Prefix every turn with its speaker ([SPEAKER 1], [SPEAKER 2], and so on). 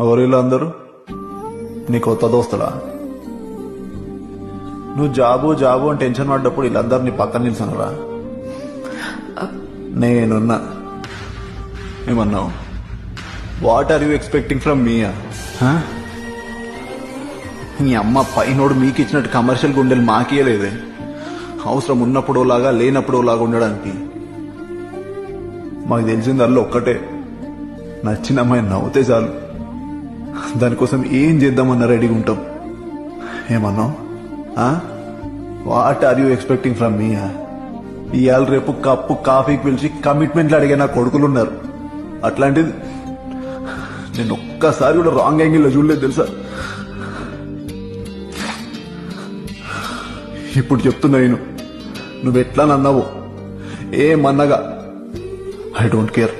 [SPEAKER 1] ఎవరు వీళ్ళందరూ? నీ కొత్త దోస్తులా? నువ్వు జాబు జాబు అని టెన్షన్ పడ్డప్పుడు వీళ్ళందరూ నీ పక్కన నిల్చున్నారా? నేనున్నా. ఏమన్నావు? What are you expecting from me? నీ అమ్మ పైనోడు మీకు ఇచ్చినట్టు కమర్షియల్ గుండెలు మాకియలేదే. అవసరం ఉన్నప్పుడు లాగా లేనప్పుడు లాగా ఉండడానికి. మాకు తెలిసిందల్లా ఒక్కటే, నచ్చిన అమ్మాయి నవ్వుతే చాలు, దానికోసం ఏం చేద్దామన్నా రెడీగా ఉంటాం. ఏమన్నావు? What are you expecting from me? ఇవాళ రేపు కప్పు కాఫీకి పిలిచి కమిట్మెంట్లు అడిగే నా కొడుకులున్నారు. అట్లాంటిది నేను ఒక్కసారి కూడా రాంగ్ యాంగిల్లో చూడలేదు తెలుసా. ఇప్పుడు చెప్తున్నా నేను, నువ్వెట్లా నన్నావు ఏమన్నగా ఐ డోంట్ కేర్.